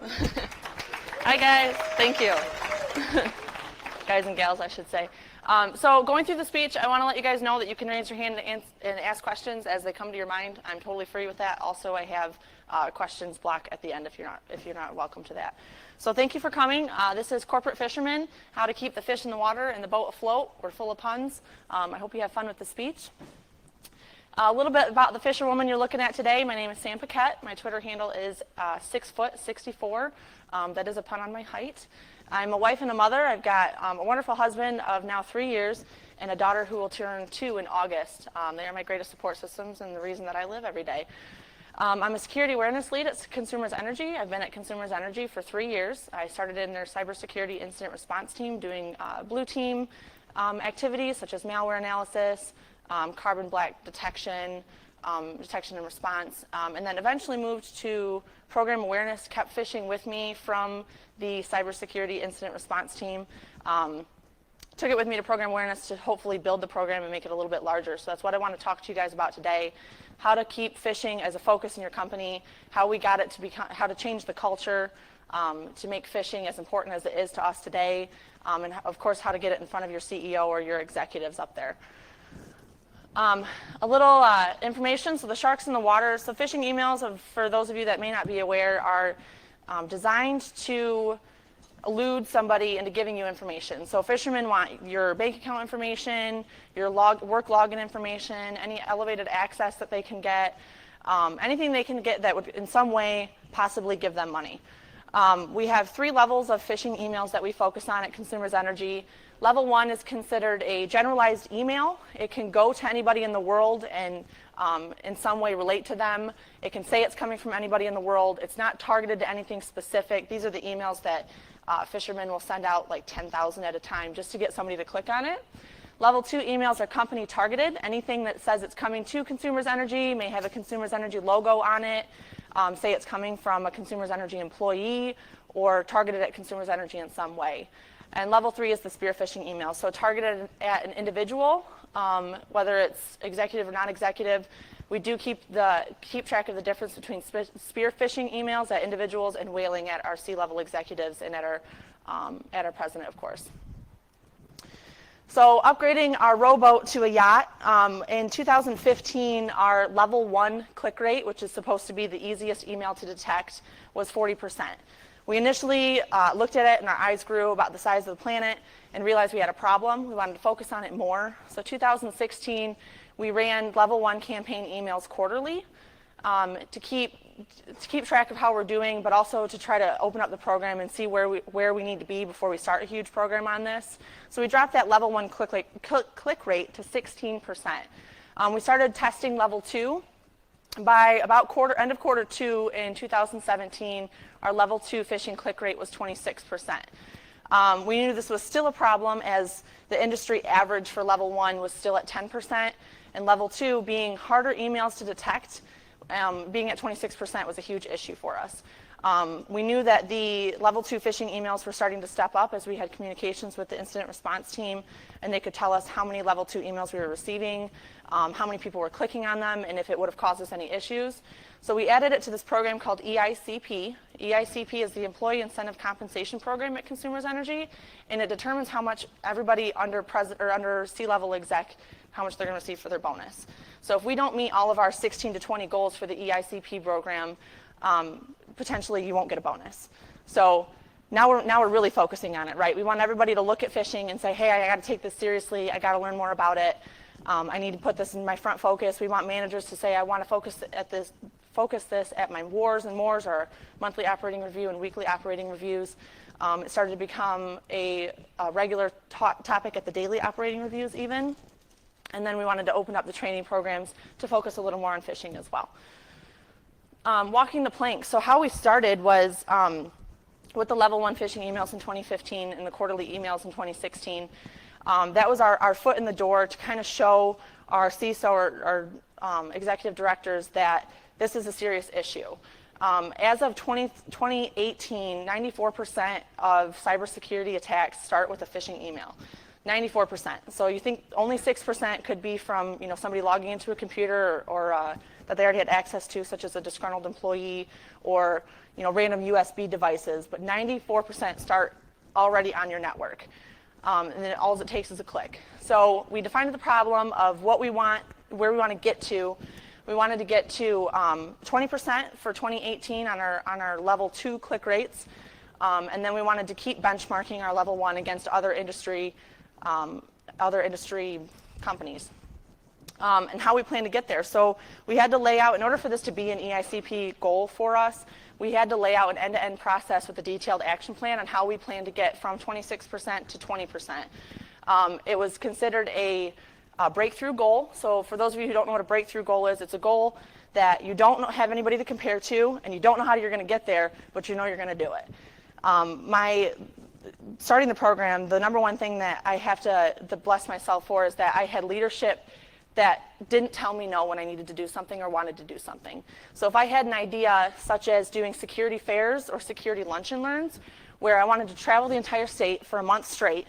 Hi, guys. Thank you. Guys and gals, I should say. So going through the speech, I want to let you guys know that you can raise your hand and ask questions as they come to your mind. I'm totally free with that. Also, I have questions block at the end if you're not welcome to that. So thank you for coming. This is Corporate Fishermen, how to keep the fish in the water and the boat afloat. We're full of puns. I hope you have fun with the speech. A little bit about the fisherwoman you're looking at today. My name is Sam Paquette. My Twitter handle is 6'64". That is a pun on my height. I'm a wife and a mother. I've got a wonderful husband of now 3 years and a daughter who will turn 2 in August. They are my greatest support systems and the reason that I live every day. I'm a security awareness lead at Consumers Energy. I've been at Consumers Energy for 3 years. I started in their cybersecurity incident response team doing blue team activities such as malware analysis, carbon black detection, detection and response, and then eventually moved to program awareness, kept Phishing with me from the cybersecurity incident response team. Took it with me to program awareness to hopefully build the program and make it a little bit larger. So that's what I want to talk to you guys about today. How to keep phishing as a focus in your company, how we got it to become, how to change the culture to make phishing as important as it is to us today, and of course how to get it in front of your CEO or your executives up there. A little information, so the sharks in the water. So phishing emails, for those of you that may not be aware, are designed to elude somebody into giving you information. So fishermen want your bank account information, your work login information, any elevated access that they can get, anything they can get that would in some way possibly give them money. We have 3 levels of phishing emails that we focus on at Consumers Energy. Level 1 is considered a generalized email. It can go to anybody in the world and in some way relate to them. It can say it's coming from anybody in the world. It's not targeted to anything specific. These are the emails that fishermen will send out like 10,000 at a time just to get somebody to click on it. Level 2 emails are company targeted. Anything that says it's coming to Consumers Energy may have a Consumers Energy logo on it. Say it's coming from a Consumers Energy employee or targeted at Consumers Energy in some way. And level 3 is the spear phishing email. So targeted at an individual, whether it's executive or non-executive. We do keep track of the difference between spear phishing emails at individuals and whaling at our C-level executives and at our president, of course. So upgrading our rowboat to a yacht. In 2015, our level 1 click rate, which is supposed to be the easiest email to detect, was 40%. We initially looked at it and our eyes grew about the size of the planet and realized we had a problem. We wanted to focus on it more. So 2016, we ran level 1 campaign emails quarterly to keep track of how we're doing, but also to try to open up the program and see where we need to be before we start a huge program on this. So we dropped that level 1 click rate to 16%. We started testing level 2. By about end of quarter 2 in 2017, our level 2 phishing click rate was 26%. We knew this was still a problem as the industry average for level 1 was still at 10%, and level 2 being harder emails to detect, being at 26% was a huge issue for us. We knew that the level 2 phishing emails were starting to step up as we had communications with the incident response team, and they could tell us how many level 2 emails we were receiving, how many people were clicking on them, and if it would have caused us any issues. So we added it to this program called EICP. EICP is the Employee Incentive Compensation Program at Consumers Energy, and it determines how much everybody under C-level exec, how much they're going to receive for their bonus. So if we don't meet all of our 16 to 20 goals for the EICP program, potentially you won't get a bonus. So now we're really focusing on it, right? We want everybody to look at phishing and say, hey, I got to take this seriously. I got to learn more about it. I need to put this in my front focus. We want managers to say, I want to focus this at my WARs and MORs, or monthly operating review and weekly operating reviews. It started to become a regular topic at the daily operating reviews even. And then we wanted to open up the training programs to focus a little more on phishing as well. Walking the plank. So how we started was with the level 1 phishing emails in 2015 and the quarterly emails in 2016. That was our foot in the door to kind of show our CISO or executive directors that this is a serious issue. As of 2018, 94% of cybersecurity attacks start with a phishing email. 94%. So you think only 6% could be from somebody logging into a computer or that they already had access to, such as a disgruntled employee or random USB devices. But 94% start already on your network, and then all it takes is a click. So we defined the problem of what we want, where we want to get to. We wanted to get to 20% for 2018 on our level 2 click rates, and then we wanted to keep benchmarking our level 1 against other industry companies, and how we plan to get there. So we had to lay out, in order for this to be an EICP goal for us, we had to lay out an end-to-end process with a detailed action plan on how we plan to get from 26% to 20%. It was considered a breakthrough goal. So for those of you who don't know what a breakthrough goal is, it's a goal that you don't have anybody to compare to, and you don't know how you're going to get there, but you know you're going to do it. Starting the program, the number one thing that I have to bless myself for is that I had leadership that didn't tell me no when I needed to do something or wanted to do something. So if I had an idea such as doing security fairs or security lunch and learns, where I wanted to travel the entire state for a month straight,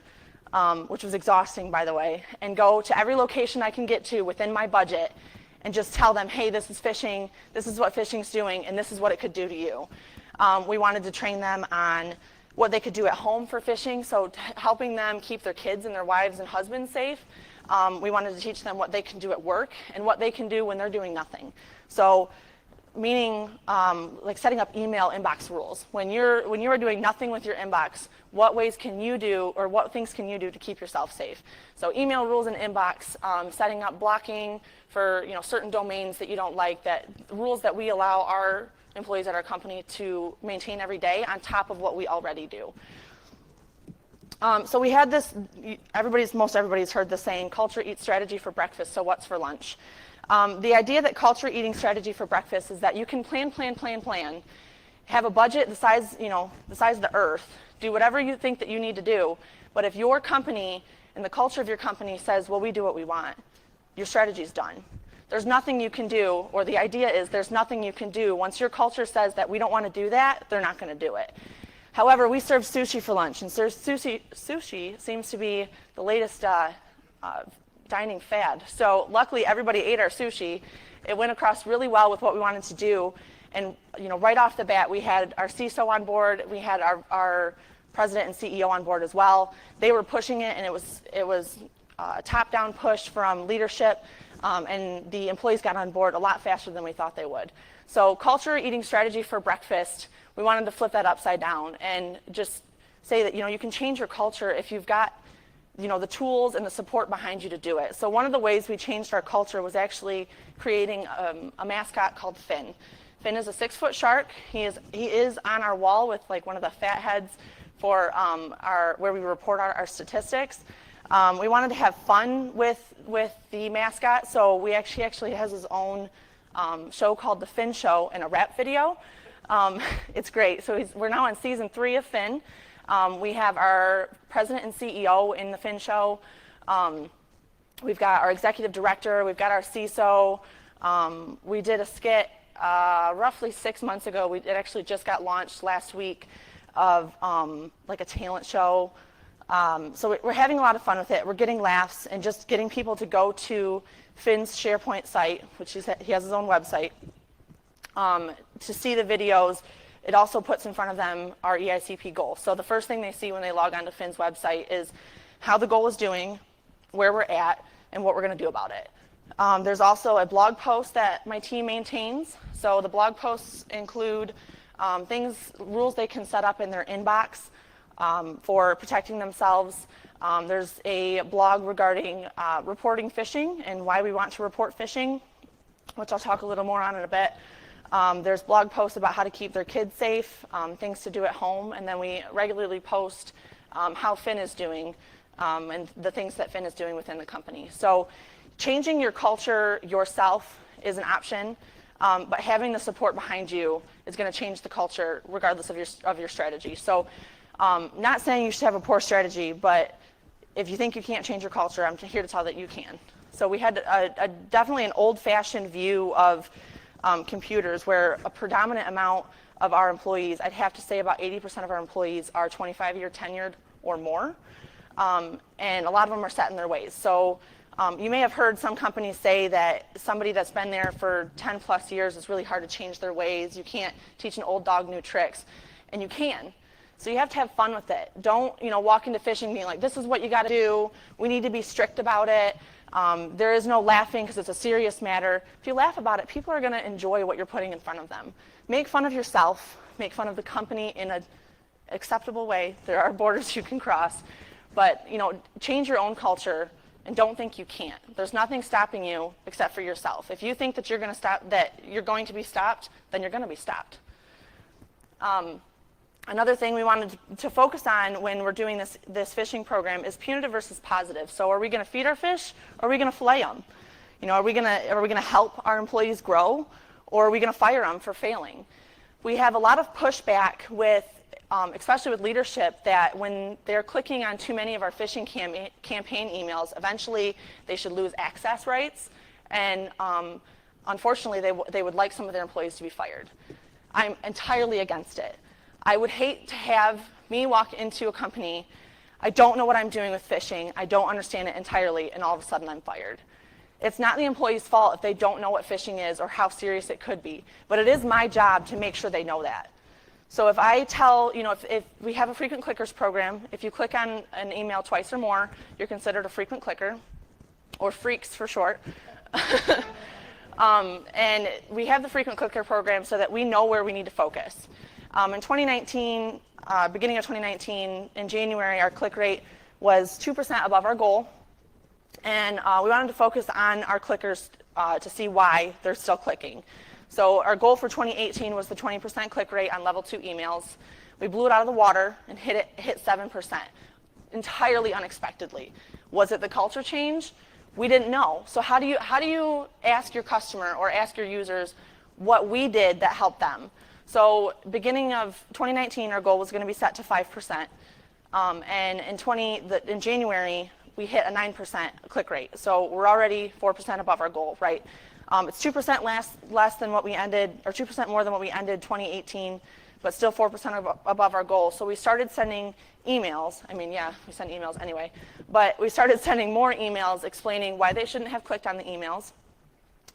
which was exhausting, by the way, and go to every location I can get to within my budget and just tell them, hey, this is phishing, this is what phishing's doing, and this is what it could do to you. We wanted to train them on what they could do at home for phishing, so helping them keep their kids and their wives and husbands safe. We wanted to teach them what they can do at work and what they can do when they're doing nothing. So meaning like setting up email inbox rules. When you are doing nothing with your inbox, what ways can you do, or what things can you do to keep yourself safe? So email rules in inbox, setting up blocking for certain domains that you don't like, that rules that we allow our employees at our company to maintain every day on top of what we already do. So we had this, most everybody's heard the saying, culture eats strategy for breakfast, so what's for lunch? The idea that culture eating strategy for breakfast is that you can plan, have a budget the size of the earth, do whatever you think that you need to do, but if your company and the culture of your company says, well, we do what we want, your strategy's done. There's nothing you can do, or the idea is there's nothing you can do. Once your culture says that we don't want to do that, they're not going to do it. However, we serve sushi for lunch, and sushi seems to be the latest dining fad. So luckily, everybody ate our sushi. It went across really well with what we wanted to do, and right off the bat, we had our CISO on board. We had our president and CEO on board as well. They were pushing it, and it was a top-down push from leadership, and the employees got on board a lot faster than we thought they would. So culture eating strategy for breakfast, we wanted to flip that upside down and just say that you can change your culture if you've got the tools and the support behind you to do it. So one of the ways we changed our culture was actually creating a mascot called Finn. Finn is a 6-foot shark. He is on our wall with like one of the fat heads for where we report our statistics. We wanted to have fun with the mascot, so he actually has his own show called The Finn Show and a rap video. It's great. So we're now on season 3 of Finn. We have our president and CEO in the Finn Show. We've got our executive director. We've got our CISO. We did a skit roughly 6 months ago. It actually just got launched last week of like a talent show. So we're having a lot of fun with it. We're getting laughs and just getting people to go to Finn's SharePoint site, which he has his own website, to see the videos. It also puts in front of them our EICP goal. So the first thing they see when they log on to Finn's website is how the goal is doing, where we're at, and what we're going to do about it. There's also a blog post that my team maintains. So the blog posts include rules they can set up in their inbox for protecting themselves. There's a blog regarding reporting phishing and why we want to report phishing, which I'll talk a little more on in a bit. There's blog posts about how to keep their kids safe, things to do at home, and then we regularly post how Finn is doing and the things that Finn is doing within the company. So changing your culture yourself is an option, but having the support behind you is going to change the culture regardless of your strategy. So not saying you should have a poor strategy, but if you think you can't change your culture, I'm here to tell that you can. So we had definitely an old-fashioned view of computers where a predominant amount of our employees, I'd have to say about 80% of our employees are 25-year tenured or more. and a lot of them are set in their ways. So you may have heard some companies say that somebody that's been there for 10 plus years, it's really hard to change their ways. You can't teach an old dog new tricks, and you can. So you have to have fun with it. Don't walk into phishing being like, this is what you got to do. We need to be strict about it. There is no laughing because it's a serious matter. If you laugh about it, people are going to enjoy what you're putting in front of them. Make fun of yourself. Make fun of the company in an acceptable way. There are borders you can cross. But change your own culture and don't think you can't. There's nothing stopping you except for yourself. If you think that you're going to be stopped, then you're going to be stopped. Another thing we wanted to focus on when we're doing this phishing program is punitive versus positive. So are we going to feed our fish, or are we going to fillet them? Are we going to help our employees grow, or are we going to fire them for failing? We have a lot of pushback with, especially with leadership, that when they're clicking on too many of our phishing campaign emails, eventually they should lose access rights, and unfortunately they would like some of their employees to be fired. I'm entirely against it. I would hate to have me walk into a company, I don't know what I'm doing with phishing, I don't understand it entirely, and all of a sudden I'm fired. It's not the employee's fault if they don't know what phishing is or how serious it could be, but it is my job to make sure they know that. So if I tell, if we have a frequent clickers program, if you click on an email twice or more, you're considered a frequent clicker, or freaks for short. And we have the frequent clicker program so that we know where we need to focus. In 2019, beginning of 2019, in January, our click rate was 2% above our goal. And we wanted to focus on our clickers to see why they're still clicking. So our goal for 2018 was the 20% click rate on level 2 emails. We blew it out of the water and hit 7%, entirely unexpectedly. Was it the culture change? We didn't know. So how do you ask your customer or ask your users what we did that helped them? So beginning of 2019, our goal was going to be set to 5%. And in January, we hit a 9% click rate. So we're already 4% above our goal, right? It's 2% less than what we ended, or 2% more than what we ended 2018, but still 4% above our goal. So we started sending emails. I mean, yeah, we send emails anyway. But we started sending more emails explaining why they shouldn't have clicked on the emails.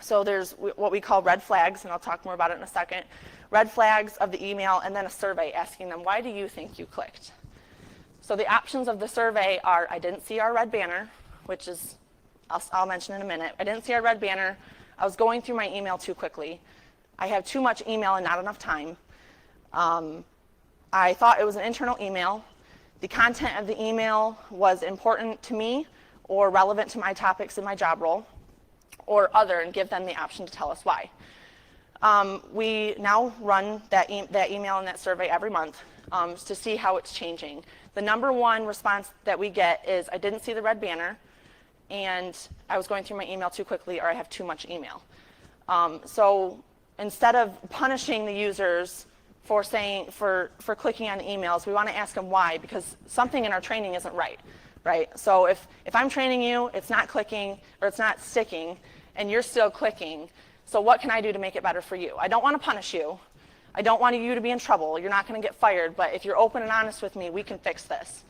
So there's what we call red flags, and I'll talk more about it in a second. Red flags of the email, and then a survey asking them, why do you think you clicked? So the options of the survey are, I didn't see our red banner, which is, I'll mention in a minute. I didn't see our red banner. I was going through my email too quickly. I have too much email and not enough time. I thought it was an internal email. The content of the email was important to me or relevant to my topics in my job role, or other, and give them the option to tell us why. We now run that email and that survey every month to see how it's changing. The number one response that we get is, I didn't see the red banner, and I was going through my email too quickly, or I have too much email. So instead of punishing the users for clicking on emails, we want to ask them why, because something in our training isn't right? So if I'm training you, it's not clicking, or it's not sticking, and you're still clicking, so what can I do to make it better for you? I don't want to punish you. I don't want you to be in trouble. You're not going to get fired, but if you're open and honest with me, we can fix this.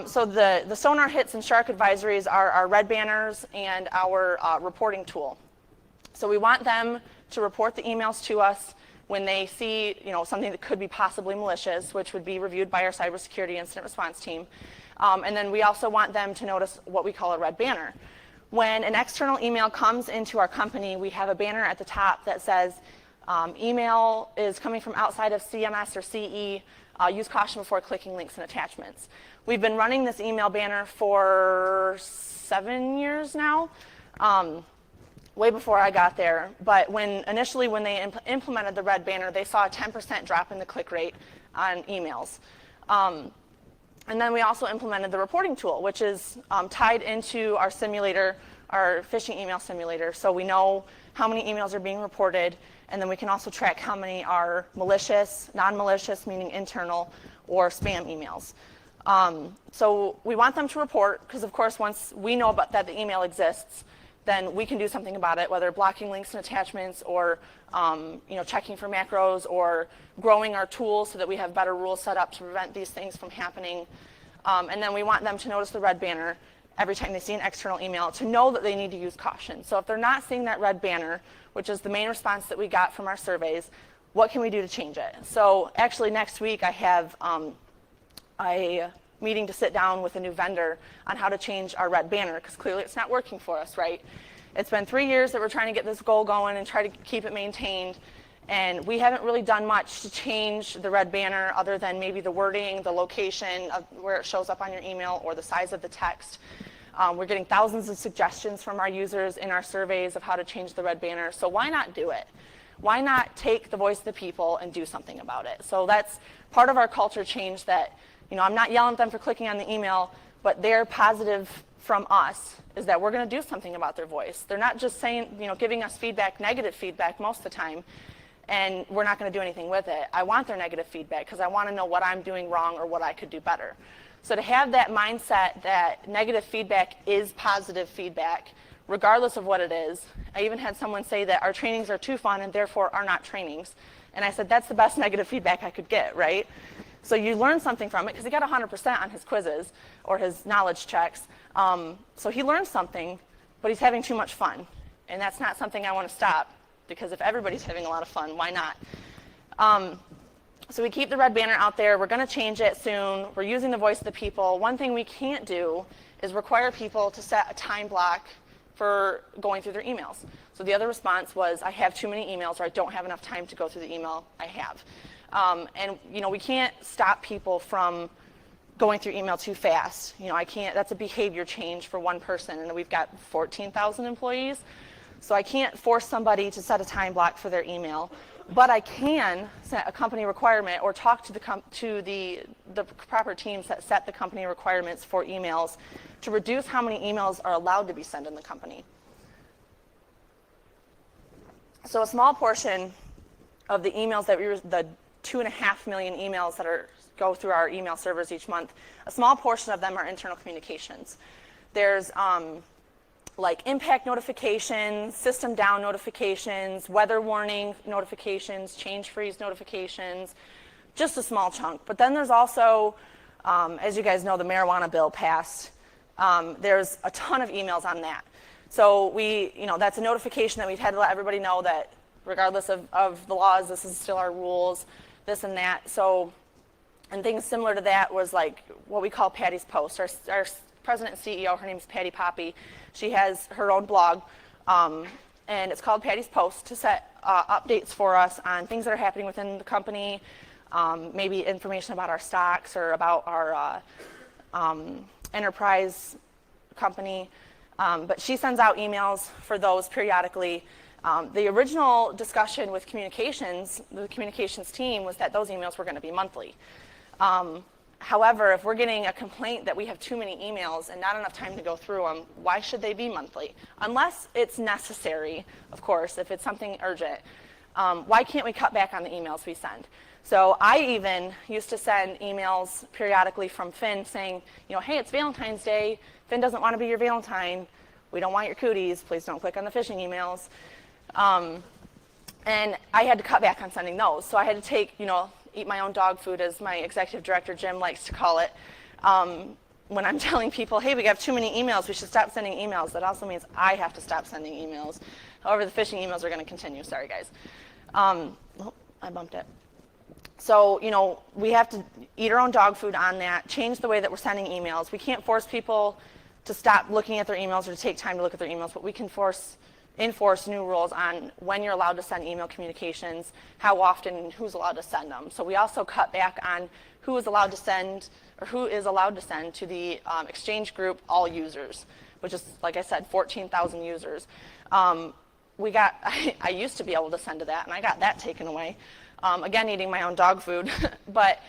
So the sonar hits and shark advisories are our red banners and our reporting tool. So we want them to report the emails to us when they see something that could be possibly malicious, which would be reviewed by our cybersecurity incident response team. And then we also want them to notice what we call a red banner. When an external email comes into our company, we have a banner at the top that says, email is coming from outside of CMS or CE. Use caution before clicking links and attachments. We've been running this email banner for 7 years now, way before I got there. But initially when they implemented the red banner, they saw a 10% drop in the click rate on emails. And then we also implemented the reporting tool, which is tied into our simulator, our phishing email simulator. So we know how many emails are being reported, and then we can also track how many are malicious, non-malicious, meaning internal, or spam emails. So we want them to report, because of course once we know that the email exists, then we can do something about it, whether blocking links and attachments, or checking for macros, or growing our tools so that we have better rules set up to prevent these things from happening. And then we want them to notice the red banner every time they see an external email to know that they need to use caution. So if they're not seeing that red banner, which is the main response that we got from our surveys, what can we do to change it? So actually next week I have a meeting to sit down with a new vendor on how to change our red banner, because clearly it's not working for us, right? It's been 3 years that we're trying to get this goal going and try to keep it maintained, and we haven't really done much to change the red banner other than maybe the wording, the location of where it shows up on your email, or the size of the text. We're getting thousands of suggestions from our users in our surveys of how to change the red banner, so why not do it? Why not take the voice of the people and do something about it? So that's part of our culture change that, I'm not yelling at them for clicking on the email, but their positive from us is that we're going to do something about their voice. They're not just saying, giving us feedback, negative feedback most of the time, and we're not going to do anything with it. I want their negative feedback because I want to know what I'm doing wrong or what I could do better. So to have that mindset that negative feedback is positive feedback, regardless of what it is. I even had someone say that our trainings are too fun and therefore are not trainings. And I said, that's the best negative feedback I could get, right? So you learn something from it, because he got 100% on his quizzes or his knowledge checks. So he learned something, but he's having too much fun. And that's not something I want to stop, because if everybody's having a lot of fun, why not? So we keep the red banner out there. We're going to change it soon. We're using the voice of the people. One thing we can't do is require people to set a time block for going through their emails. So the other response was, I have too many emails, or I don't have enough time to go through the email I have. And we can't stop people from going through email too fast. I can't, that's a behavior change for one person, and we've got 14,000 employees. So I can't force somebody to set a time block for their email, but I can set a company requirement or talk to the proper teams that set the company requirements for emails to reduce how many emails are allowed to be sent in the company. So a small portion of the emails that the 2.5 million emails that go through our email servers each month, a small portion of them are internal communications. There's like impact notifications, system down notifications, weather warning notifications, change freeze notifications, just a small chunk. But then there's also, as you guys know, the marijuana bill passed. There's a ton of emails on that. So that's a notification that we've had to let everybody know that regardless of the laws, this is still our rules, this and that. So, and things similar to that was like what we call Patty's Post. Our president and CEO, her name's Patty Poppy. She has her own blog, and it's called Patty's Post, to set updates for us on things that are happening within the company, maybe information about our stocks or about our enterprise company. But she sends out emails for those periodically. The original discussion with the communications team, was that those emails were going to be monthly. However, if we're getting a complaint that we have too many emails and not enough time to go through them, why should they be monthly? Unless it's necessary, of course, if it's something urgent. Why can't we cut back on the emails we send? So I even used to send emails periodically from Finn saying, hey, it's Valentine's Day. Finn doesn't want to be your Valentine. We don't want your cooties. Please don't click on the phishing emails. And I had to cut back on sending those. So I had to take, eat my own dog food, as my executive director, Jim, likes to call it. When I'm telling people, hey, we have too many emails, we should stop sending emails, that also means I have to stop sending emails. However, the phishing emails are going to continue. Sorry, guys. Oh, I bumped it. So, we have to eat our own dog food on that, change the way that we're sending emails. We can't force people to stop looking at their emails or to take time to look at their emails, but we can enforce new rules on when you're allowed to send email communications, how often, and who's allowed to send them. So we also cut back on who is allowed to send to the Exchange group all users, which is, like I said, 14,000 users. I used to be able to send to that, and I got that taken away. Again, eating my own dog food, but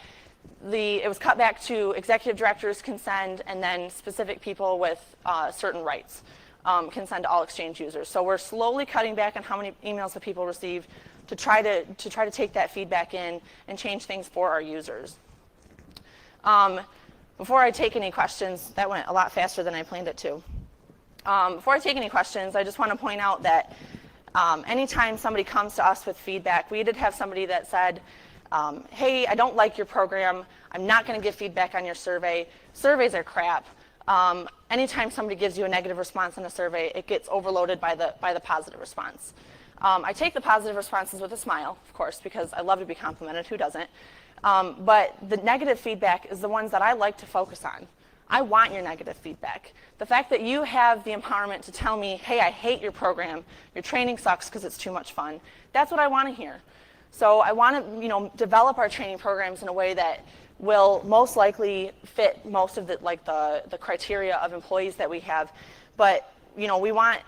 it was cut back to executive directors can send, and then specific people with certain rights can send to all Exchange users. So we're slowly cutting back on how many emails the people receive to try to take that feedback in and change things for our users. Before I take any questions, that went a lot faster than I planned it to. Before I take any questions, I just want to point out that anytime somebody comes to us with feedback, we did have somebody that said, Hey, I don't like your program. I'm not going to give feedback on your survey. Surveys are crap. Anytime somebody gives you a negative response in a survey, it gets overloaded by the positive response. I take the positive responses with a smile, of course, because I love to be complimented. Who doesn't? But the negative feedback is the ones that I like to focus on. I want your negative feedback. The fact that you have the empowerment to tell me, hey, I hate your program, your training sucks because it's too much fun, that's what I want to hear. So I want to, develop our training programs in a way that will most likely fit most of the criteria of employees that we have. But we want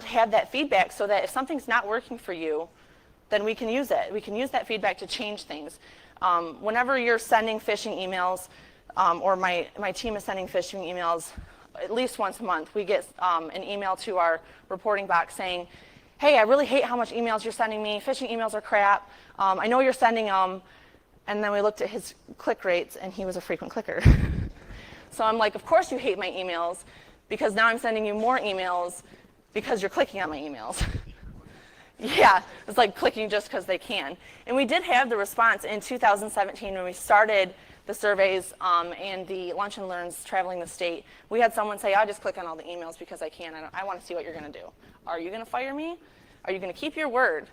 to have that feedback so that if something's not working for you, then we can use it. We can use that feedback to change things. Whenever you're sending phishing emails, or my team is sending phishing emails, at least once a month, we get an email to our reporting box saying, hey, I really hate how much emails you're sending me. Phishing emails are crap. I know you're sending them. And then we looked at his click rates, and he was a frequent clicker. So I'm like, of course you hate my emails, because now I'm sending you more emails because you're clicking on my emails. Yeah, it's like clicking just because they can. And we did have the response in 2017 when we started the surveys and the lunch and learns traveling the state. We had someone say, I'll just click on all the emails because I can. I want to see what you're going to do. Are you going to fire me? Are you going to keep your word?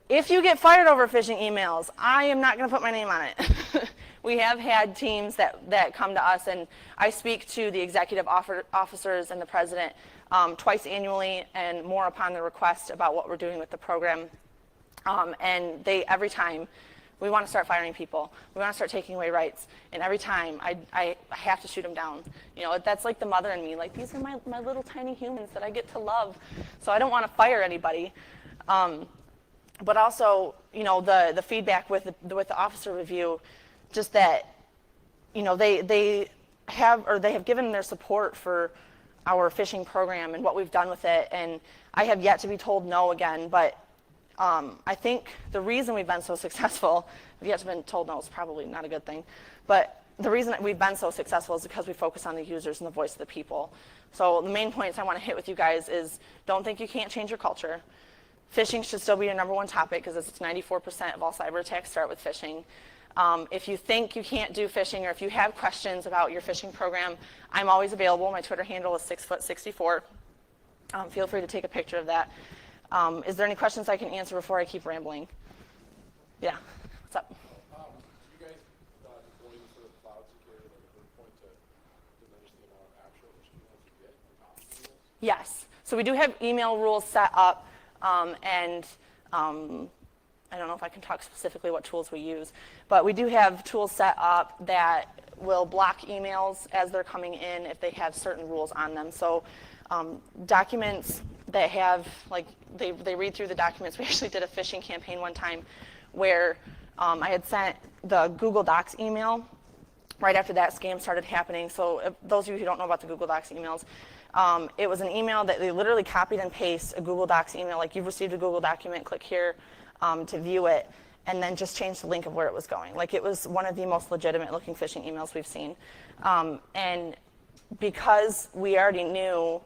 If you get fired over phishing emails, I am not going to put my name on it. We have had teams that come to us, and I speak to the executive officers and the president twice annually and more upon the request about what we're doing with the program. And every time, we want to start firing people. We want to start taking away rights. And every time, I have to shoot them down. That's like the mother in me. Like, these are my little tiny humans that I get to love. So I don't want to fire anybody. But also, the feedback with the officer review, just that, they have given their support for our phishing program and what we've done with it. And I have yet to be told no again. But I think the reason we've been so successful, if yet to be told no is probably not a good thing, but the reason that we've been so successful is because we focus on the users and the voice of the people. So the main points I want to hit with you guys is, don't think you can't change your culture. Phishing should still be your number one topic because it's 94% of all cyber attacks start with phishing. If you think you can't do phishing, or if you have questions about your phishing program, I'm always available. My Twitter handle is 6'64". Feel free to take a picture of that. Is there any questions I can answer before I keep rambling? Yeah, what's up? You guys deploying sort of cloud security, like a point to diminish the amount of actual emails you get on top of emails? Yes. So we do have email rules set up, and I don't know if I can talk specifically what tools we use, but we do have tools set up that will block emails as they're coming in if they have certain rules on them. So documents that have, like, they read through the documents. We actually did a phishing campaign one time where I had sent the Google Docs email right after that scam started happening. So those of you who don't know about the Google Docs emails, it was an email that they literally copied and pasted a Google Docs email, like, you've received a Google document, click here to view it, and then just change the link of where it was going. Like, it was one of the most legitimate looking phishing emails we've seen. And because we already knew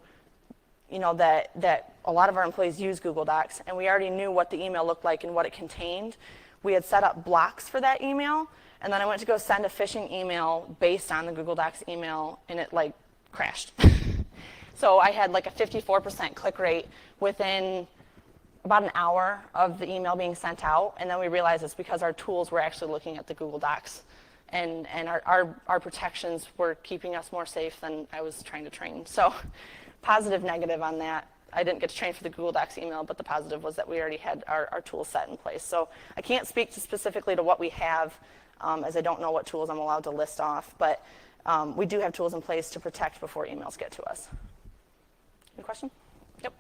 that a lot of our employees use Google Docs, and we already knew what the email looked like and what it contained, we had set up blocks for that email, and then I went to go send a phishing email based on the Google Docs email, and it, like, crashed. So I had, like, a 54% click rate within about an hour of the email being sent out, and then we realized it's because our tools were actually looking at the Google Docs, and our protections were keeping us more safe than I was trying to train. So positive, negative on that. I didn't get to train for the Google Docs email, but the positive was that we already had our tools set in place. So I can't speak specifically to what we have, as I don't know what tools I'm allowed to list off, but we do have tools in place to protect before emails get to us. Any question? Yep.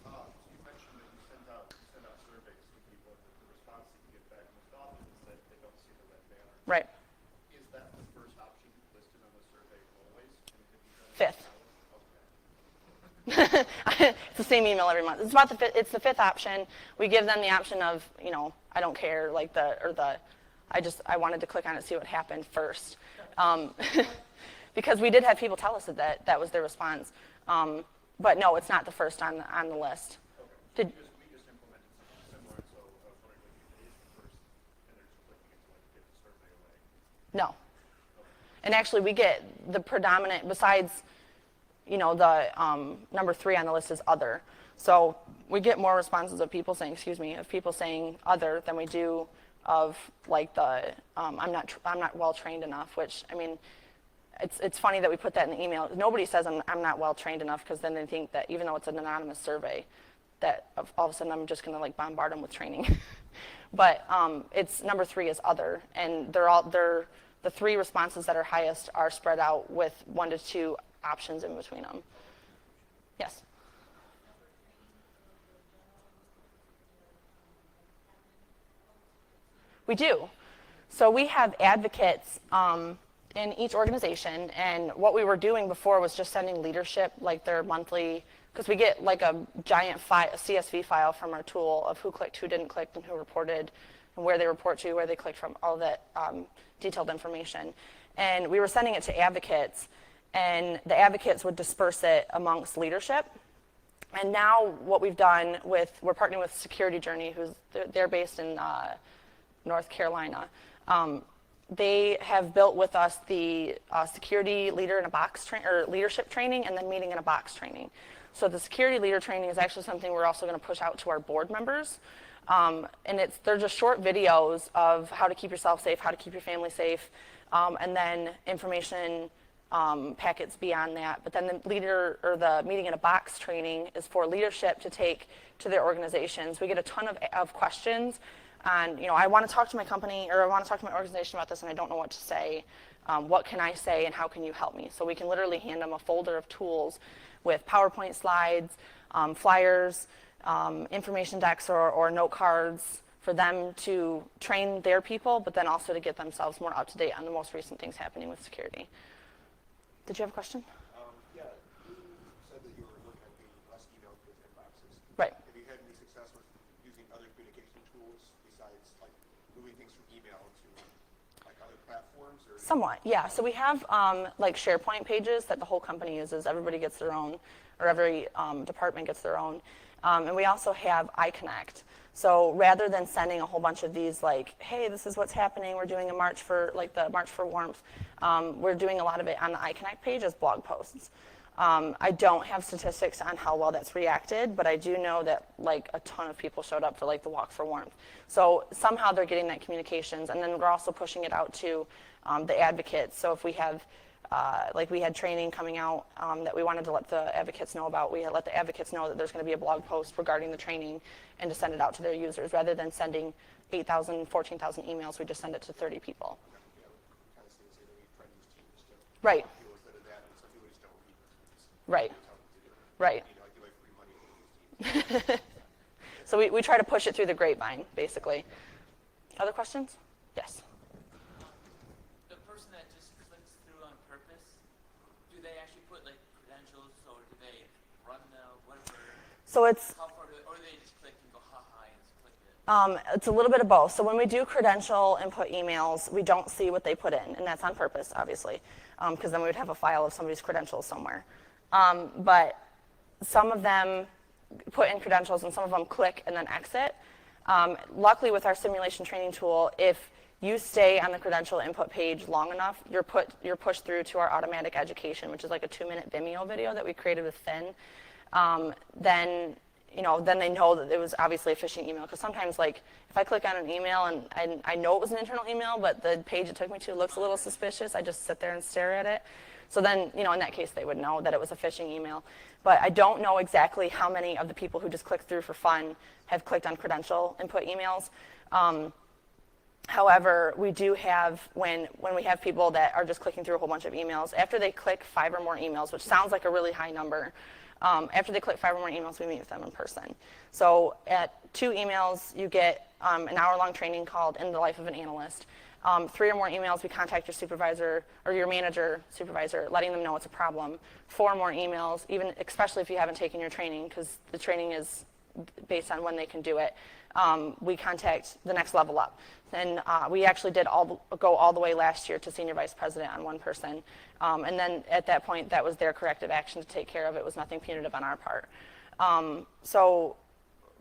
You mentioned that you send out surveys to people, and the response that you get back most often is that they don't see the red banner. Right. Is that the first option listed on the survey always? Fifth. It's the same email every month. It's the fifth option. We give them the option of, I don't care, like I wanted to click on it, see what happened first. Because we did have people tell us that was their response. But no, it's not the first on the list. Okay. We just implemented something similar, so I was wondering if it is the first, and they're just clicking into it. No. And actually, we get the predominant, besides, the number 3 on the list is other. So we get more responses of people saying, other than we do of like the I'm not well trained enough. Which, I mean, it's funny that we put that in the email. Nobody says I'm not well trained enough, because then they think that even though it's an anonymous survey, that all of a sudden I'm just going to like bombard them with training. But it's number 3 is other, and they're the 3 responses that are highest are spread out with 1 to 2 options in between them. Yes. We do. So we have advocates in each organization, and what we were doing before was just sending leadership like their monthly, because we get like a giant a CSV file from our tool of who clicked, who didn't click, and who reported, and where they report to, where they clicked from, all that detailed information. And we were sending it to advocates, and the advocates would disperse it amongst leadership. And now what we've done we're partnering with Security Journey, they're based in North Carolina. They have built with us the security leader in a box or leadership training, and then meeting in a box training. So the security leader training is actually something we're also going to push out to our board members. And they're just short videos of how to keep yourself safe, how to keep your family safe, and then information packets beyond that. But then the leader or the meeting in a box training is for leadership to take to their organizations. We get a ton of questions. And I want to talk to my company, or I want to talk to my organization about this, and I don't know what to say. What can I say, and how can you help me? So we can literally hand them a folder of tools with PowerPoint slides, flyers, information decks, or note cards for them to train their people, but then also to get themselves more up to date on the most recent things happening with security. Did you have a question? Yeah, you said that you were looking at the less email inboxes. Right. Have you had any success with using other communication tools besides like moving things from email to like other platforms? Or Somewhat, yeah. So we have like SharePoint pages that the whole company uses. Everybody gets their own, or every department gets their own. And we also have iConnect. So rather than sending a whole bunch of these like, hey, this is what's happening, we're doing a march for, like the March for Warmth, we're doing a lot of it on the iConnect page as blog posts. I don't have statistics on how well that's reacted, but I do know that like a ton of people showed up for like the Walk for Warmth. So somehow they're getting that communications, and then we're also pushing it out to the advocates. So if we have, like we had training coming out that we wanted to let the advocates know about, we had let the advocates know that there's going to be a blog post regarding the training, and to send it out to their users. Rather than sending 8,000, 14,000 emails, we just send it to 30 people. Right. Right. Right. So we try to push it through the grapevine, basically. Other questions? Yes. The person that just clicks through on purpose, do they actually put like credentials, or do they run the whatever? So it's How far or do they just click and go ha and just click it? it's a little bit of both. So when we do credential input emails, we don't see what they put in, and that's on purpose, obviously, because then we would have a file of somebody's credentials somewhere. But some of them put in credentials, and some of them click and then exit. Luckily, with our simulation training tool, if you stay on the credential input page long enough, you're pushed through to our automatic education, which is like a 2-minute Vimeo video that we created with Finn. Then they know that it was obviously a phishing email. Because sometimes, like, if I click on an email and I know it was an internal email, but the page it took me to looks a little suspicious, I just sit there and stare at it. So then, in that case, they would know that it was a phishing email. But I don't know exactly how many of the people who just clicked through for fun have clicked on credential input emails. However, we do have, when we have people that are just clicking through a whole bunch of emails, after they click 5 or more emails, which sounds like a really high number, after they click 5 or more emails, we meet with them in person. So at 2 emails, you get an hour-long training called In the Life of an Analyst. 3 or more emails, we contact your supervisor or your manager, supervisor, letting them know it's a problem. 4 more emails, even especially if you haven't taken your training, because the training is based on when they can do it. We contact the next level up. And we actually did go all the way last year to senior vice president on one person. And then at that point, that was their corrective action to take care of. It was nothing punitive on our part. So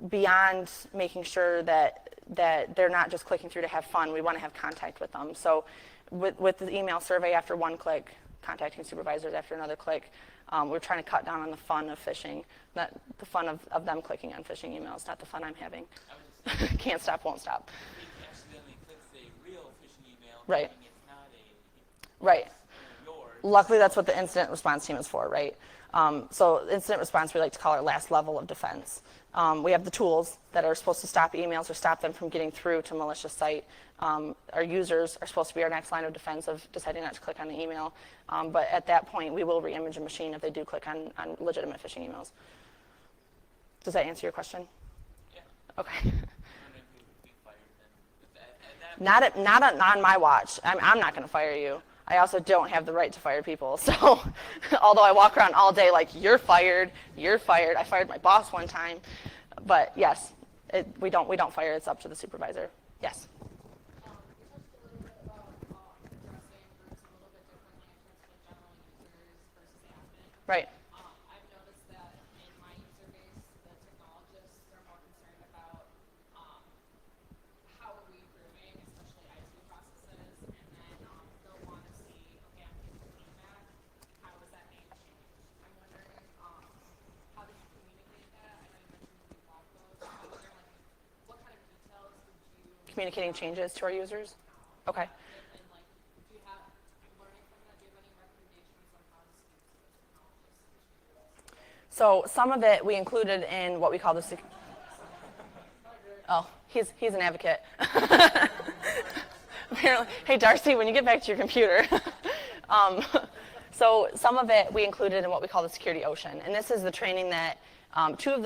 beyond making sure that they're not just clicking through to have fun, we want to have contact with them. So with the email survey after one click, contacting supervisors after another click. We're trying to cut down on the fun of phishing, not the fun of them clicking on phishing emails, not the fun I'm having. Can't stop, won't stop. He accidentally clicks a real phishing email, Right. thinking it's not a Right. yours. Luckily, that's what the incident response team is for, right? So incident response, we like to call our last level of defense. We have the tools that are supposed to stop emails or stop them from getting through to malicious site. Our users are supposed to be our next line of defense of deciding not to click on the email. But at that point, we will re-image a machine if they do click on legitimate phishing emails. Does that answer your question? Yeah. Okay. I don't know if you'd be fired then. At that Not on my watch. I'm not going to fire you. I also don't have the right to fire people. So, although I walk around all day like, you're fired, you're fired. I fired my boss one time. But yes, we don't fire. It's up to the supervisor. Yes. You touched a little bit about addressing groups a little bit differently in terms of general users versus admin. Right. I've noticed that in my user base, the technologists are more concerned about how are we improving, especially IT processes, and then they'll want to see, okay, I'm getting feedback. How is that being changed? I'm wondering, how did you communicate that? I know you mentioned the blog post. I'm wondering, like, what kind of details did you Communicating changes to our users. Okay. and like, do you have learning from that? Do you have any recommendations on how to speak to the technologists? So some of it we included in what we call the. Oh, he's an advocate. Apparently, hey Darcy, when you get back to your computer. So some of it we included in what we call the Security Ocean, and this is the training that two of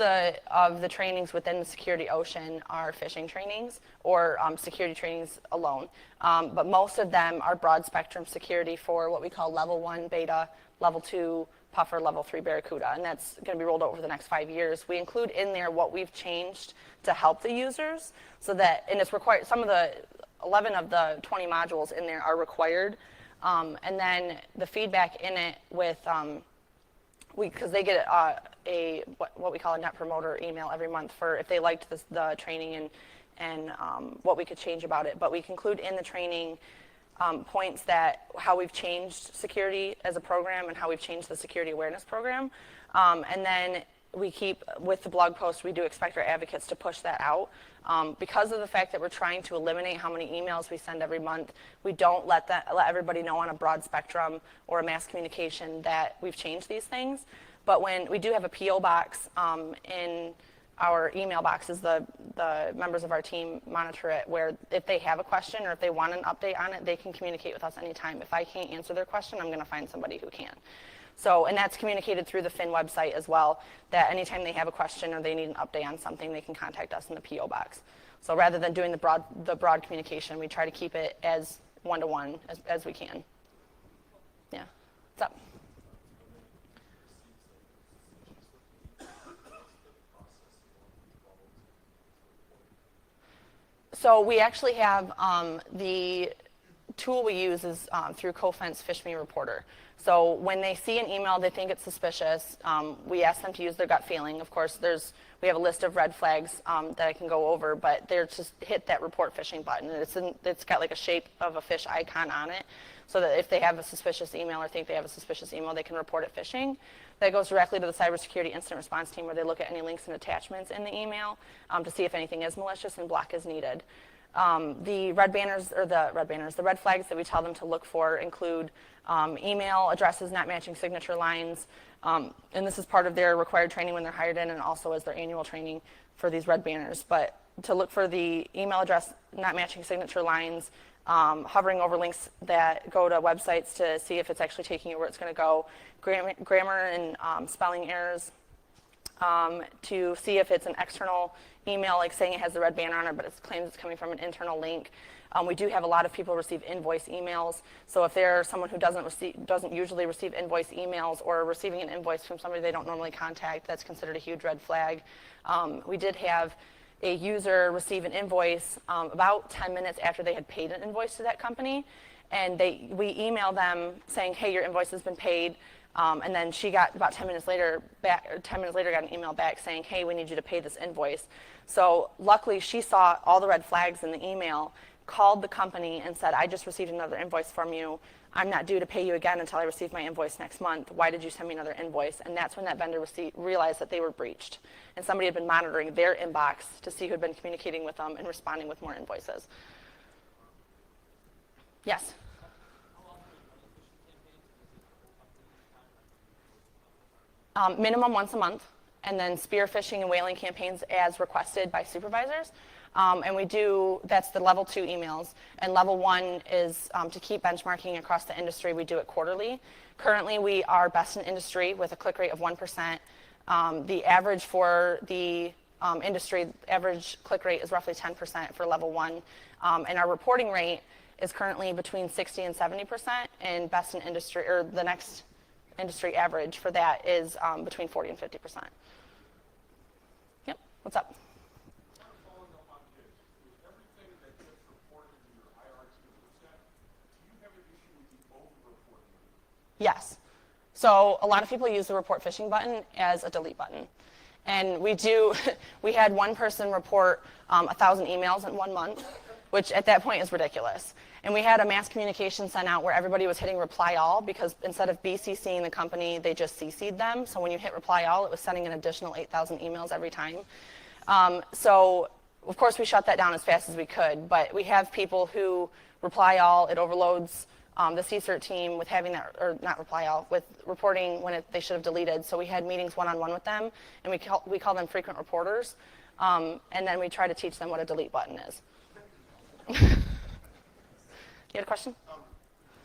the trainings within the Security Ocean are phishing trainings or security trainings alone, but most of them are broad spectrum security for what we call level 1 beta, level 2 Puffer, level 3 Barracuda, and that's going to be rolled out over the next 5 years. We include in there what we've changed to help the users, so that, and it's required, some of the 11 of the 20 modules in there are required, and then the feedback in it with, because they get what we call a net promoter email every month for if they liked the training and what we could change about it. But we conclude in the training points that how we've changed security as a program and how we've changed the security awareness program. And then we keep, with the blog post, we do expect our advocates to push that out. Because of the fact that we're trying to eliminate how many emails we send every month, we don't let everybody know on a broad spectrum or a mass communication that we've changed these things. But when we do have a PO box in our email boxes, the members of our team monitor it, where if they have a question or if they want an update on it, they can communicate with us anytime. If I can't answer their question, I'm going to find somebody who can. So, and that's communicated through the Fin website as well, that anytime they have a question or they need an update on something, they can contact us in the PO box. So rather than doing the broad communication, we try to keep it as one-to-one as we can. Yeah. What's up? So we actually have the tool we use is through Cofense Phish Me Reporter. So when they see an email they think it's suspicious, we ask them to use their gut feeling. Of course, we have a list of red flags that I can go over, but they're just hit that report phishing button. It's got like a shape of a fish icon on it, so that if they have a suspicious email or think they have a suspicious email, they can report it phishing. That goes directly to the cybersecurity incident response team, where they look at any links and attachments in the email to see if anything is malicious and block as needed. The red flags that we tell them to look for include email addresses not matching signature lines, and this is part of their required training when they're hired in, and also as their annual training for these red banners. But to look for the email address not matching signature lines, hovering over links that go to websites to see if it's actually taking you where it's going to go, grammar and spelling errors, to see if it's an external email, like saying it has the red banner on it, but it claims it's coming from an internal link. We do have a lot of people receive invoice emails, so if they're someone who doesn't usually receive invoice emails, or receiving an invoice from somebody they don't normally contact, that's considered a huge red flag. We did have a user receive an invoice about 10 minutes after they had paid an invoice to that company, and we emailed them saying, hey, your invoice has been paid. And then she got about 10 minutes later got an email back saying, hey, we need you to pay this invoice. So luckily she saw all the red flags in the email, called the company and said, I just received another invoice from you. I'm not due to pay you again until I receive my invoice next month. Why did you send me another invoice? And that's when that vendor realized that they were breached. And somebody had been monitoring their inbox to see who had been communicating with them and responding with more invoices. Yes? Minimum once a month, and then spear phishing and whaling campaigns as requested by supervisors. And we do, that's the level 2 emails. And level 1 is to keep benchmarking across the industry. We do it quarterly. Currently, we are best in industry with a click rate of 1%. The average for the industry, average click rate is roughly 10% for level 1. And our reporting rate is currently between 60 and 70%, and best in industry, or the next industry average for that is between 40 and 50%. Yep, what's up? Following up on this, with everything that gets reported to your IRT percent, do you have an issue with the over-reporting? Yes. So a lot of people use the report phishing button as a delete button. And we had one person report 1,000 emails in 1 month, which at that point is ridiculous. And we had a mass communication sent out where everybody was hitting reply all, because instead of BCCing the company, they just CC'd them. So when you hit reply all, it was sending an additional 8,000 emails every time. So of course we shut that down as fast as we could, but we have people who reply all, it overloads the CSERT team with having that, or not reply all, with reporting when they should have deleted. So we had meetings one-on-one with them, and we call them frequent reporters. And then we try to teach them what a delete button is. You had a question?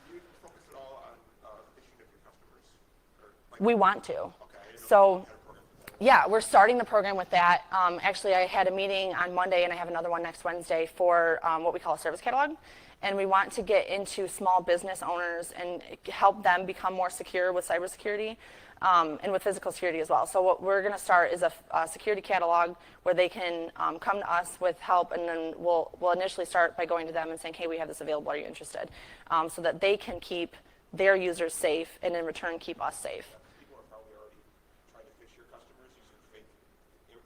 Do you focus at all on phishing of your customers? Or, like, We want to. okay, I didn't know if you So, had a program for that. yeah, we're starting the program with that. Actually, I had a meeting on Monday, and I have another one next Wednesday for what we call a service catalog. And we want to get into small business owners and help them become more secure with cybersecurity and with physical security as well. So what we're going to start is a security catalog where they can come to us with help, and then we'll initially start by going to them and saying, hey, we have this available, are you interested? So that they can keep their users safe, and in return keep us safe. People are probably already trying to phish your customers using fake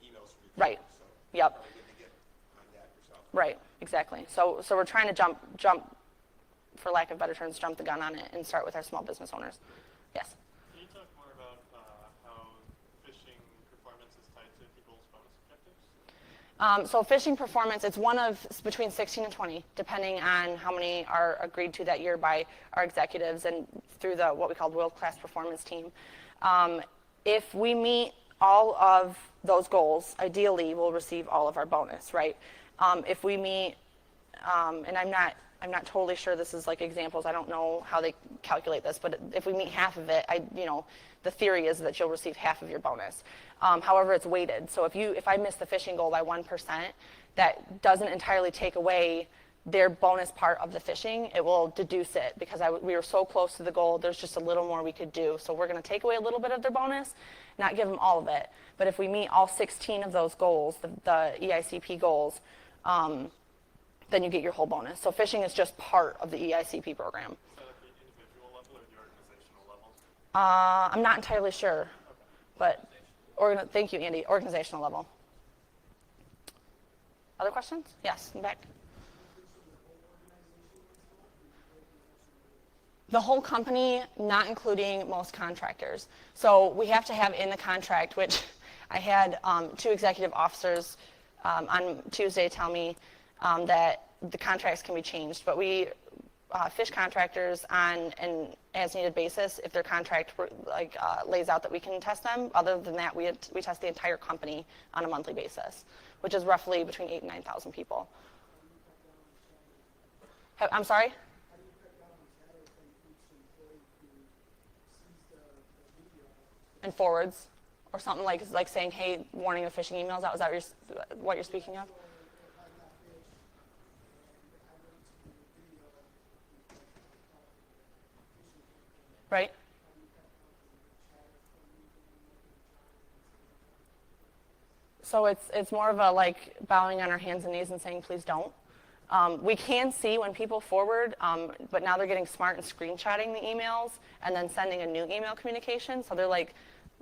emails from your Right. company, so Yep. probably good to get behind that yourself. Right, exactly. So we're trying to jump, for lack of better terms, jump the gun on it and start with our small business owners. Yes? Can you talk more about how phishing performance is tied to people's bonus objectives? So phishing performance, it's one of between 16 and 20, depending on how many are agreed to that year by our executives and through the what we call world-class performance team. If we meet all of those goals, ideally we'll receive all of our bonus, right? If we meet, and I'm not totally sure, this is like examples, I don't know how they calculate this, but if we meet half of it, the theory is that you'll receive half of your bonus. However, it's weighted. So if I miss the phishing goal by 1%, that doesn't entirely take away their bonus part of the phishing. It will deduce it because we were so close to the goal, there's just a little more we could do. So we're going to take away a little bit of their bonus, not give them all of it. But if we meet all 16 of those goals, the EICP goals, then you get your whole bonus. So phishing is just part of the EICP program. Is that at the individual level or the organizational level? I'm not entirely sure, but thank you, Andy. Organizational level. Other questions? Yes, in the back. The whole company, not including most contractors. So we have to have in the contract, which I had 2 executive officers on Tuesday tell me that the contracts can be changed, but we Phish contractors on an as-needed basis if their contract lays out that we can test them. Other than that, we test the entire company on a monthly basis, which is roughly between 8,000 and 9,000 people. I'm sorry? And forwards, or something like saying, hey, warning of phishing emails. Was that what you're speaking of? Right. So it's more of a bowing on our hands and knees and saying, please don't. We can see when people forward, but now they're getting smart and screenshotting the emails and then sending a new email communication. So they're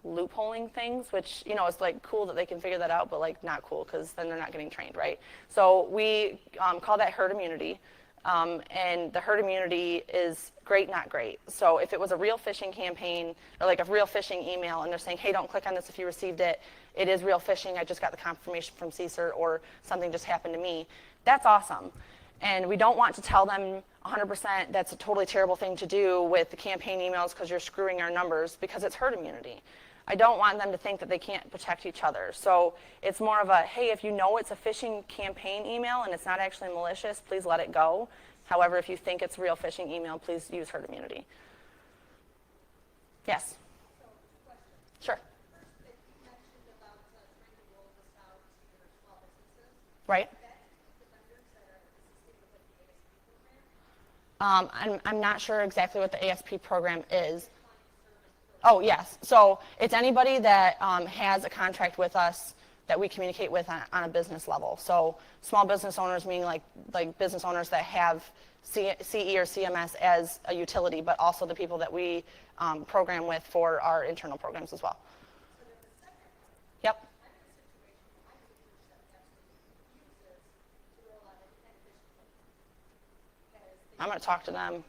loopholing things, which, it's like cool that they can figure that out, but like not cool because then they're not getting trained, right? So we call that herd immunity. And the herd immunity is great, not great. So if it was a real phishing campaign or like a real phishing email and they're saying, hey, don't click on this if you received it, it is real phishing, I just got the confirmation from CSER or something just happened to me, that's awesome. And we don't want to tell them 100% that's a totally terrible thing to do with the campaign emails because you're screwing our numbers, because it's herd immunity. I don't want them to think that they can't protect each other. So it's more of a, hey, if you know it's a phishing campaign email and it's not actually malicious, please let it go. However, if you think it's a real phishing email, please use herd immunity. Yes? So, question. Sure. First, that you mentioned about trying to roll this out to your small businesses. Right. That the vendors that are assisting with the ASP program? I'm not sure exactly what the ASP program is. Oh, yes. So it's anybody that has a contract with us that we communicate with on a business level. So small business owners, meaning like business owners that have CE or CMS as a utility, but also the people that we program with for our internal programs as well. So then the second one, Yep. I'm in a situation where my leadership absolutely refuses to roll out any kind of phishing program. Because they I'm going to talk to them.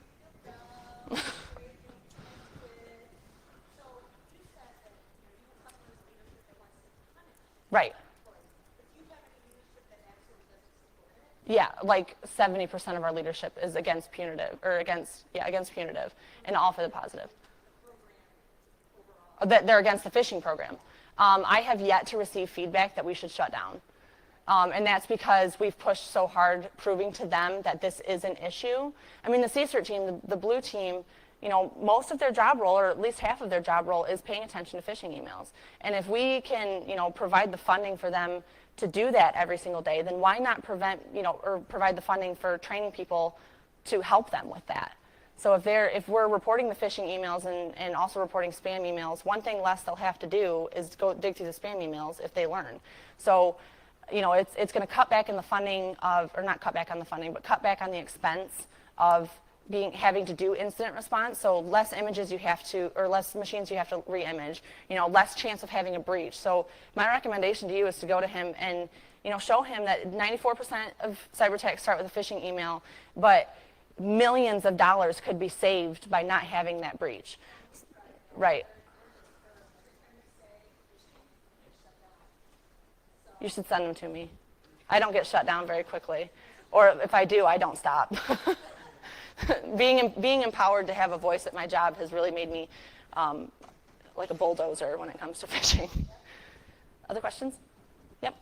So you said that you have customers leadership that wants to punish Right. employees. But do you have any leadership that absolutely doesn't support it? Yeah, like 70% of our leadership is against punitive, against punitive, and all for the positive. That they're against the phishing program. I have yet to receive feedback that we should shut down. And that's because we've pushed so hard proving to them that this is an issue. I mean, the CSER team, the blue team, most of their job role, or at least half of their job role, is paying attention to phishing emails. And if we can, provide the funding for them to do that every single day, then why not provide the funding for training people to help them with that? So if we're reporting the phishing emails and also reporting spam emails, one thing less they'll have to do is go dig through the spam emails if they learn. So, it's going to cut back in the funding or not cut back on the funding, but cut back on the expense of having to do incident response. So less images you have to, or less machines you have to re-image, less chance of having a breach. So my recommendation to you is to go to him and, show him that 94% of cyber attacks start with a phishing email, but millions of dollars could be saved by not having that breach. Right. You should send them to me. I don't get shut down very quickly. Or if I do, I don't stop. Being empowered to have a voice at my job has really made me like a bulldozer when it comes to phishing. Other questions? Yep.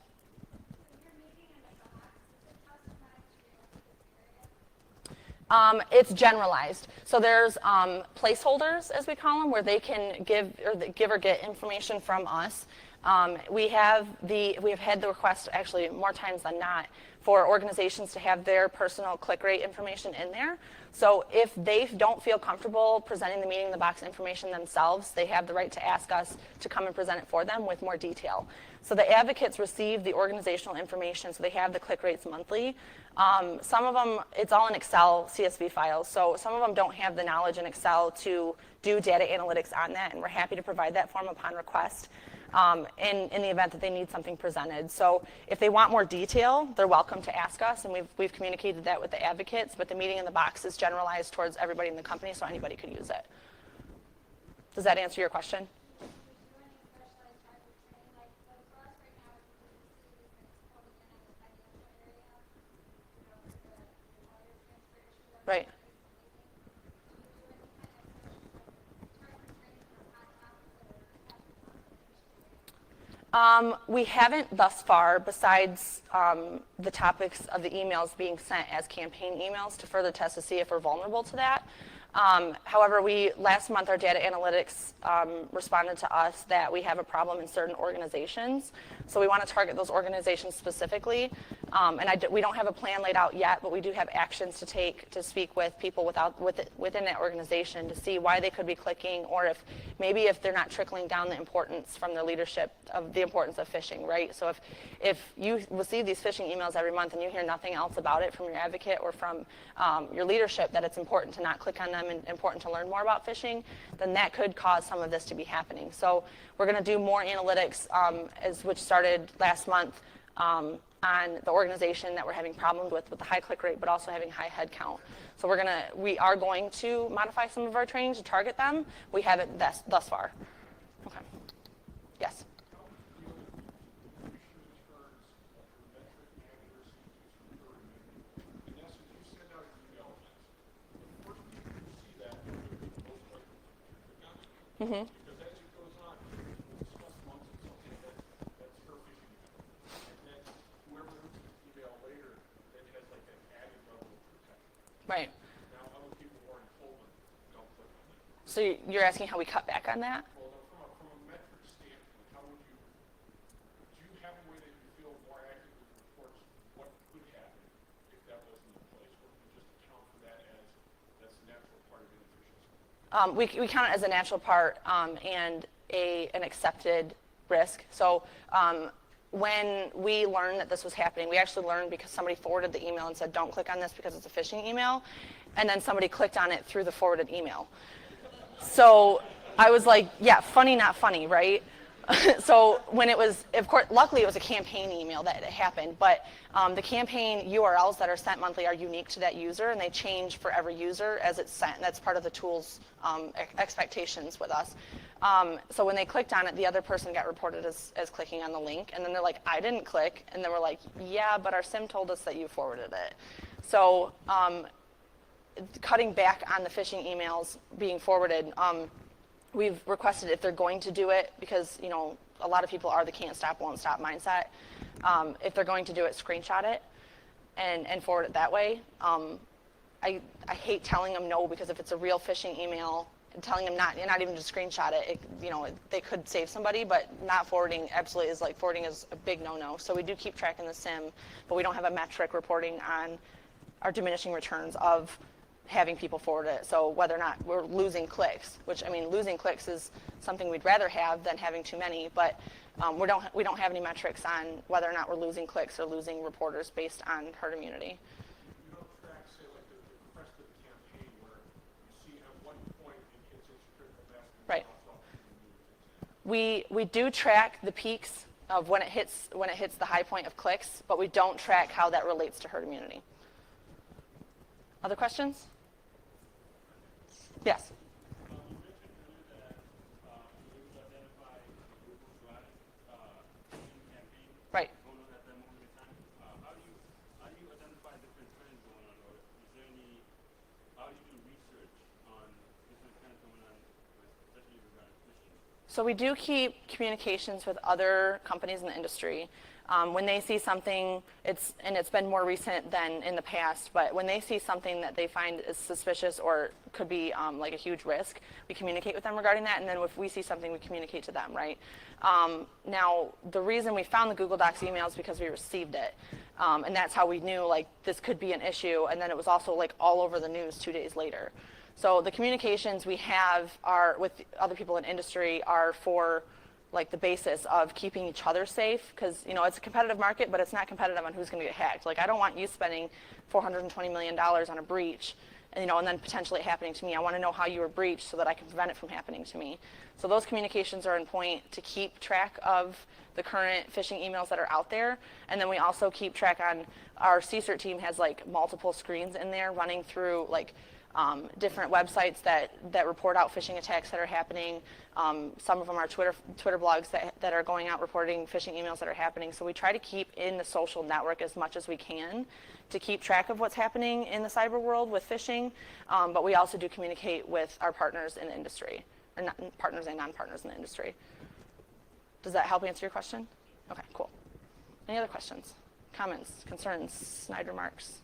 It's generalized. So there's placeholders, as we call them, where they can give or get information from us. We have had the request actually more times than not for organizations to have their personal click rate information in there. So if they don't feel comfortable presenting the meeting in the box information themselves, they have the right to ask us to come and present it for them with more detail. So the advocates receive the organizational information, so they have the click rates monthly. Some of them, it's all in Excel CSV files, so some of them don't have the knowledge in Excel to do data analytics on that, and we're happy to provide that for them upon request. In the event that they need something presented. So if they want more detail, they're welcome to ask us, and we've communicated that with the advocates, but the meeting in the box is generalized towards everybody in the company, so anybody could use it. Does that answer your question? Right. We haven't thus far, besides the topics of the emails being sent as campaign emails to further test to see if we're vulnerable to that. However, last month our data analytics responded to us that we have a problem in certain organizations. So we want to target those organizations specifically. We don't have a plan laid out yet, but we do have actions to take to speak with people within that organization to see why they could be clicking, or if they're not trickling down the importance from their leadership of the importance of phishing, right? So if you receive these phishing emails every month and you hear nothing else about it from your advocate or from your leadership, that it's important to not click on them them and important to learn more about phishing, then that could cause some of this to be happening. So we're going to do more analytics, which started last month, on the organization that we're having problems with the high click rate, but also having high head count. So we are going to modify some of our training to target them. We haven't thus far. Okay. Yes. Mm-hmm. Because as it goes on, people will discuss amongst themselves, hey, that's her phishing email. And then whoever looks at the email later, then has like an added level of protection. Right. Now other people who aren't told them, don't click on that. So you're asking how we cut back on that? Well, no, from a metric standpoint, how would you, do you have a way that you feel more accurately reports what could happen if that wasn't in place? Or do you just account for that as that's a natural part of any phishing system? We count it as a natural part and an accepted risk. So when we learned that this was happening, we actually learned because somebody forwarded the email and said, don't click on this because it's a phishing email. And then somebody clicked on it through the forwarded email. So I was like, yeah, funny, not funny, right? So when it was, of course, luckily it was a campaign email that it happened, but the campaign URLs that are sent monthly are unique to that user, and they change for every user as it's sent. That's part of the tool's expectations with us. So when they clicked on it, the other person got reported as clicking on the link, and then they're like, I didn't click, and then we're like, yeah, but our SIM told us that you forwarded it. So cutting back on the phishing emails being forwarded, we've requested if they're going to do it, because a lot of people are the can't stop, won't stop mindset. If they're going to do it, screenshot it and forward it that way. I hate telling them no, because if it's a real phishing email, telling them not even to screenshot it, they could save somebody, but not forwarding absolutely is like forwarding is a big no-no. So we do keep tracking the SIM, but we don't have a metric reporting on our diminishing returns of having people forward it. So whether or not we're losing clicks, which losing clicks is something we'd rather have than having too many, but we don't have any metrics on whether or not we're losing clicks or losing reporters based on herd immunity. You don't track, say, like the crest of the campaign where you see at what point it hits its critical mass and Right. drops off. We do track the peaks of when it hits the high point of clicks, but we don't track how that relates to herd immunity. Other questions? Yes. You mentioned earlier that you were able to identify Google Drive campaign Right. going on at that moment in time. How do you identify different trends going on, or is there how do you do research on different trends going on, especially regarding phishing? So we do keep communications with other companies in the industry. When they see something, it's been more recent than in the past, but when they see something that they find is suspicious or could be like a huge risk, we communicate with them regarding that, and then if we see something, we communicate to them, right? Now, the reason we found the Google Docs email is because we received it, and that's how we knew like this could be an issue, and then it was also like all over the news 2 days later. So the communications we have are with other people in industry are for like the basis of keeping each other safe, because it's a competitive market, but it's not competitive on who's going to get hacked. Like I don't want you spending $420 million on a breach, and then potentially it happening to me. I want to know how you were breached so that I can prevent it from happening to me. So those communications are in point to keep track of the current phishing emails that are out there, and then we also keep track on our CSIRT team has like multiple screens in there running through like different websites that report out phishing attacks that are happening. Some of them are Twitter blogs that are going out reporting phishing emails that are happening. So we try to keep in the social network as much as we can to keep track of what's happening in the cyber world with phishing. But we also do communicate with our partners in the industry, or partners and non-partners in the industry. Does that help answer your question? Okay, cool. Any other questions, comments, concerns, snide remarks?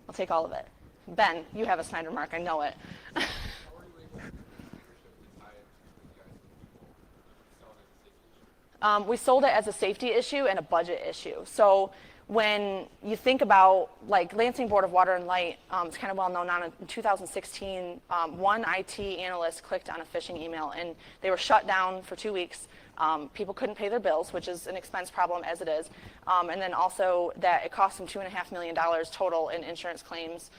I'll take all of it. Ben, you have a Snyder mark, I know it. How are you able to get leadership to tie it to you guys when people sell it as a safety issue? We sold it as a safety issue and a budget issue. So when you think about like Lansing Board of Water and Light, it's kind of well known. In 2016, one IT analyst clicked on a phishing email and they were shut down for 2 weeks. People couldn't pay their bills, which is an expense problem as it is. And then also that it cost them $2.5 million total in insurance claims,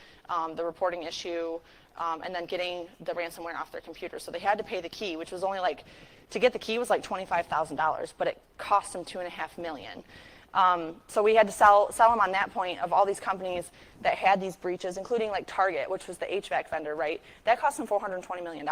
the reporting issue, and then getting the ransomware off their computer. So they had to pay the key, which was only like, to get the key was like $25,000, but it cost them $2.5 million. So we had to sell them on that point of all these companies that had these breaches, including like Target, which was the HVAC vendor, right? That cost them $420 million.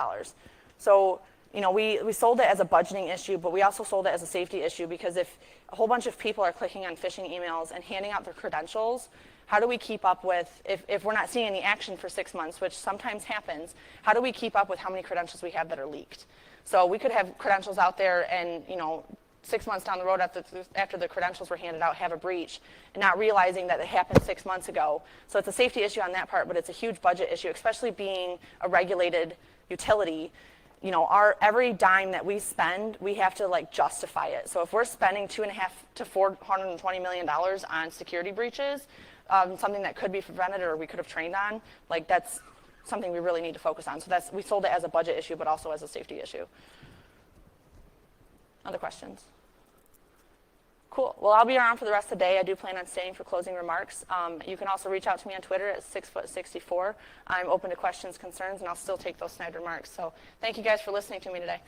So, you know, we sold it as a budgeting issue, but we also sold it as a safety issue, because if a whole bunch of people are clicking on phishing emails and handing out their credentials, how do we keep up with, if we're not seeing any action for 6 months, which sometimes happens, how do we keep up with how many credentials we have that are leaked? So we could have credentials out there and, you know, 6 months down the road after the credentials were handed out, have a breach, and not realizing that it happened 6 months ago. So it's a safety issue on that part, but it's a huge budget issue, especially being a regulated utility. You know, every dime that we spend, we have to like justify it. So if we're spending $2.5 to $420 million on security breaches, something that could be prevented or we could have trained on, like that's something we really need to focus on. So we sold it as a budget issue, but also as a safety issue. Other questions? Cool. Well, I'll be around for the rest of the day. I do plan on staying for closing remarks. You can also reach out to me on Twitter at 6foot64. I'm open to questions, concerns, and I'll still take those snide remarks. So thank you guys for listening to me today.